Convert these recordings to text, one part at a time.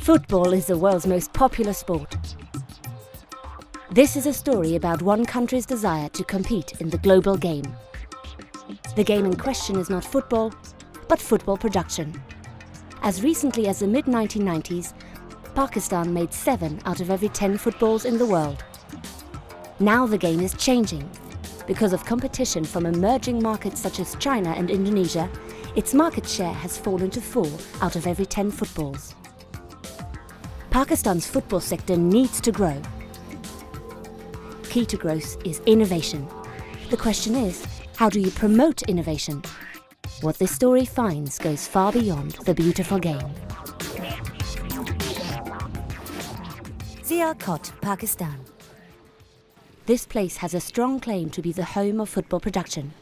Football is the world's most popular sport. This is a story about one country's desire to compete in the global game. The game in question is not football, but football production. As recently as the mid-1990s, Pakistan made 7 out of every 10 footballs in the world. Now the game is changing. Because of competition from emerging markets such as China and Indonesia, its market share has fallen to 4 out of every 10 footballs. Pakistan's football sector needs to grow. Key to growth is innovation. The question is, how do you promote innovation? What this story finds goes far beyond the beautiful game. Sialkot, Pakistan. This place has a strong claim to be the home of football production.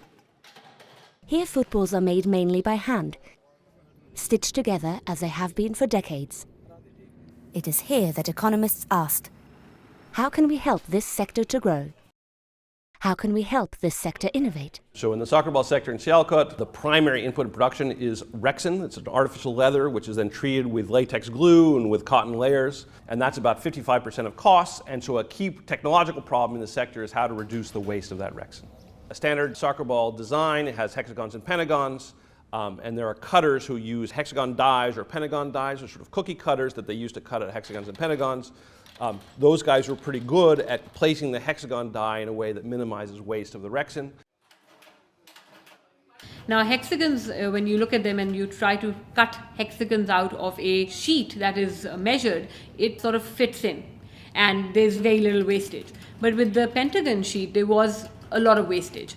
Here footballs are made mainly by hand, stitched together as they have been for decades. It is here that economists asked, how can we help this sector to grow? How can we help this sector innovate? So in the soccer ball sector in Sialkot, the primary input in production is Rexin. It's an artificial leather which is then treated with latex glue and with cotton layers, and that's about 55% of costs. And so a key technological problem in the sector is how to reduce the waste of that Rexin. A standard soccer ball design has hexagons and pentagons, and there are cutters who use hexagon dies or pentagon dies, or sort of cookie cutters that they use to cut at hexagons and pentagons. Those guys were pretty good at placing the hexagon die in a way that minimizes waste of the Rexin. Now hexagons, when you look at them and you try to cut hexagons out of a sheet that is measured, it sort of fits in and there's very little wastage. But with the pentagon sheet, there was a lot of wastage.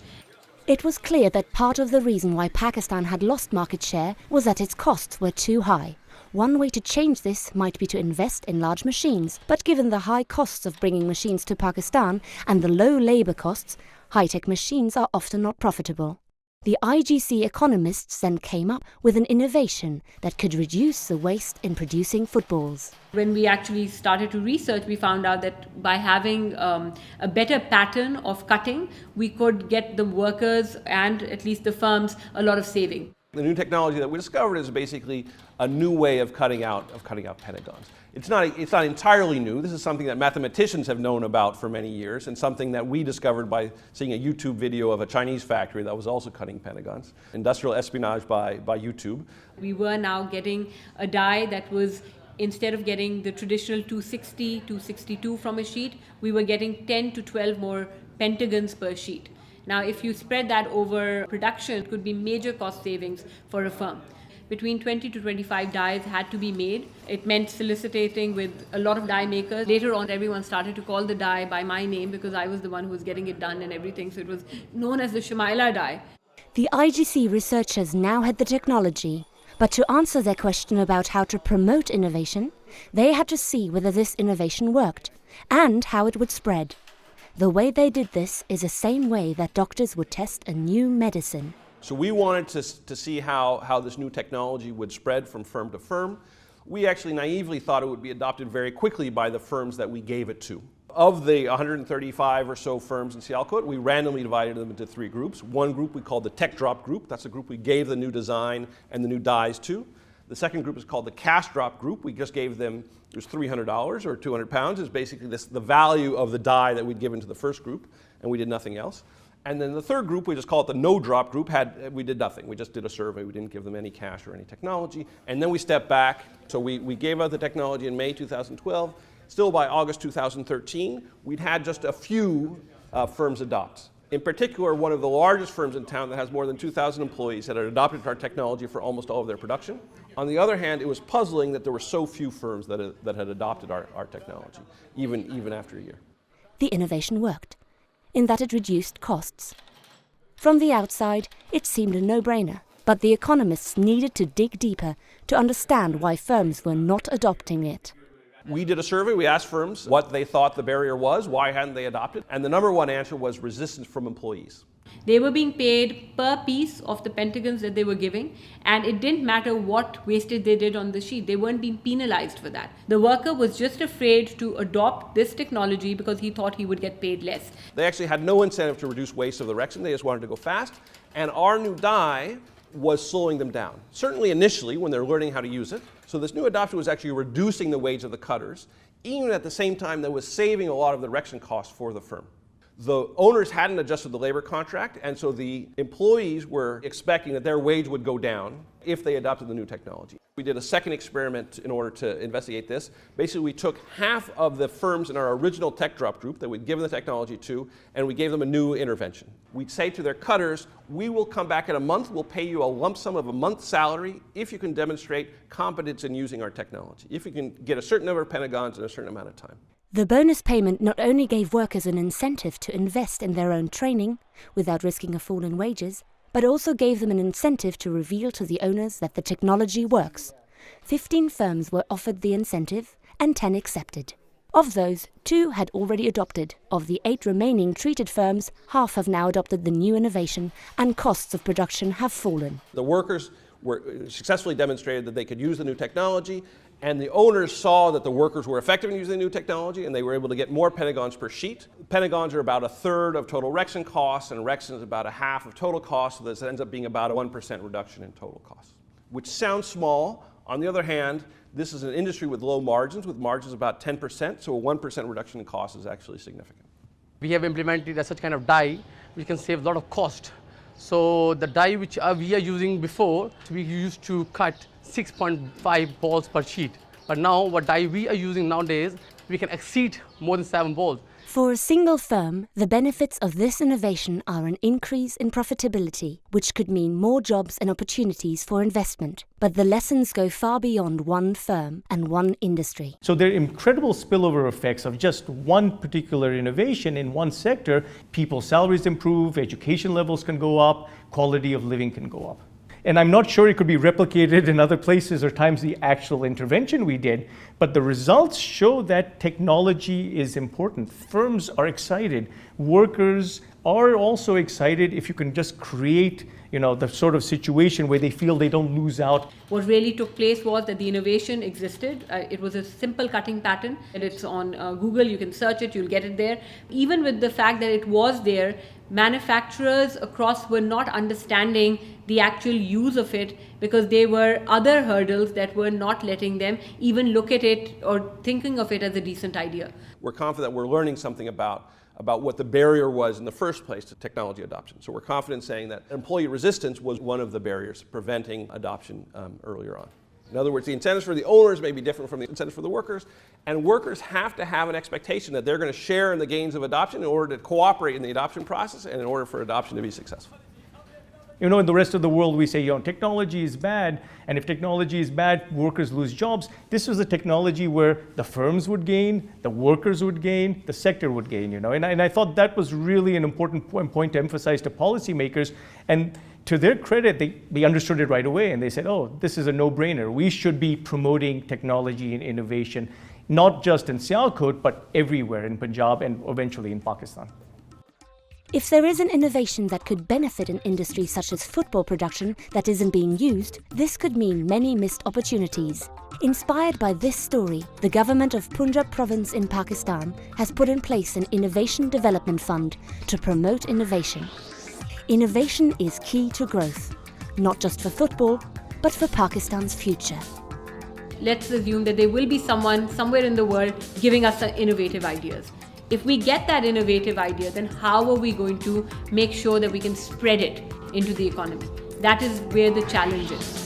It was clear that part of the reason why Pakistan had lost market share was that its costs were too high. One way to change this might be to invest in large machines, but given the high costs of bringing machines to Pakistan and the low labour costs, high-tech machines are often not profitable. The IGC economists then came up with an innovation that could reduce the waste in producing footballs. When we actually started to research, we found out that by having a better pattern of cutting, we could get the workers and at least the firms a lot of saving. The new technology that we discovered is basically a new way of cutting out pentagons. It's not entirely new. This is something that mathematicians have known about for many years, and something that we discovered by seeing a YouTube video of a Chinese factory that was also cutting pentagons. Industrial espionage by YouTube. We were now getting a die that was, instead of getting the traditional 260, 262 from a sheet, we were getting 10 to 12 more pentagons per sheet. Now, if you spread that over production, it could be major cost savings for a firm. Between 20 to 25 dies had to be made. It meant soliciting with a lot of die makers. Later on, everyone started to call the die by my name because I was the one who was getting it done and everything. So it was known as the Shamyla die. The IGC researchers now had the technology, but to answer their question about how to promote innovation, they had to see whether this innovation worked and how it would spread. The way they did this is the same way that doctors would test a new medicine. So we wanted to see how this new technology would spread from firm to firm. We actually naively thought it would be adopted very quickly by the firms that we gave it to. Of the 135 or so firms in Sialkot, we randomly divided them into 3 groups. One group we called the Tech Drop group. That's the group we gave the new design and the new dies to. The second group is called the Cash Drop group. We just gave them, it was $300 or 200 pounds is basically the value of the die that we'd given to the first group, and we did nothing else. And then the third group, we just call it the No Drop group, we did nothing. We just did a survey. We didn't give them any cash or any technology. And then we stepped back. So we gave out the technology in May 2012. Still by August 2013, we'd had just a few firms adopt. In particular, one of the largest firms in town that has more than 2,000 employees that had adopted our technology for almost all of their production. On the other hand, it was puzzling that there were so few firms that had adopted our technology, even after a year. The innovation worked, in that it reduced costs. From the outside, it seemed a no-brainer, but the economists needed to dig deeper to understand why firms were not adopting it. We did a survey. We asked firms what they thought the barrier was, why hadn't they adopted, and the number one answer was resistance from employees. They were being paid per piece of the pentagons that they were giving, and it didn't matter what wastage they did on the sheet. They weren't being penalized for that. The worker was just afraid to adopt this technology because he thought he would get paid less. They actually had no incentive to reduce waste of the Rexin. They just wanted to go fast, and our new die was slowing them down. Certainly initially when they're learning how to use it. So this new adoption was actually reducing the wage of the cutters, even at the same time that was saving a lot of the erection costs for the firm. The owners hadn't adjusted the labor contract, and so the employees were expecting that their wage would go down if they adopted the new technology. We did a second experiment in order to investigate this. Basically, we took half of the firms in our original tech drop group that we'd given the technology to, and we gave them a new intervention. We'd say to their cutters, we will come back in a month, we'll pay you a lump sum of a month's salary if you can demonstrate competence in using our technology, if you can get a certain number of pentagons in a certain amount of time. The bonus payment not only gave workers an incentive to invest in their own training without risking a fall in wages, but also gave them an incentive to reveal to the owners that the technology works. 15 firms were offered the incentive and 10 accepted. Of those, 2 had already adopted. Of the 8 remaining treated firms, half have now adopted the new innovation and costs of production have fallen. The workers were successfully demonstrated that they could use the new technology, and the owners saw that the workers were effective in using the new technology, and they were able to get more pentagons per sheet. Pentagons are about a third of total erection costs, and erection is about a half of total costs, so this ends up being about a 1% reduction in total costs, which sounds small. On the other hand, this is an industry with low margins, with margins about 10%, so a 1% reduction in cost is actually significant. We have implemented a such kind of die which can save a lot of cost. So the die which we are using before, we used to cut 6.5 balls per sheet. But now what die we are using nowadays, we can exceed more than 7 balls. For a single firm, the benefits of this innovation are an increase in profitability, which could mean more jobs and opportunities for investment. But the lessons go far beyond one firm and one industry. So there are incredible spillover effects of just one particular innovation in one sector. People's salaries improve, education levels can go up, quality of living can go up. And I'm not sure it could be replicated in other places or times the actual intervention we did, but the results show that technology is important. Firms are excited. Workers are also excited if you can just create, the sort of situation where they feel they don't lose out. What really took place was that the innovation existed. It was a simple cutting pattern, and it's on Google. You can search it, you'll get it there. Even with the fact that it was there, manufacturers across were not understanding the actual use of it because there were other hurdles that were not letting them even look at it or thinking of it as a decent idea. We're confident that we're learning something about what the barrier was in the first place to technology adoption. So we're confident saying that employee resistance was one of the barriers preventing adoption earlier on. In other words, the incentives for the owners may be different from the incentives for the workers, and workers have to have an expectation that they're going to share in the gains of adoption in order to cooperate in the adoption process and in order for adoption to be successful. In the rest of the world, we say, technology is bad, and if technology is bad, workers lose jobs. This was a technology where the firms would gain, the workers would gain, the sector would gain, And I thought that was really an important point to emphasize to policymakers. And to their credit, they understood it right away, and they said, this is a no-brainer. We should be promoting technology and innovation, not just in Sialkot, but everywhere in Punjab and eventually in Pakistan. If there is an innovation that could benefit an industry such as football production that isn't being used, this could mean many missed opportunities. Inspired by this story, the government of Punjab province in Pakistan has put in place an innovation development fund to promote innovation. Innovation is key to growth, not just for football, but for Pakistan's future. Let's assume that there will be someone somewhere in the world giving us innovative ideas. If we get that innovative idea, then how are we going to make sure that we can spread it into the economy? That is where the challenge is.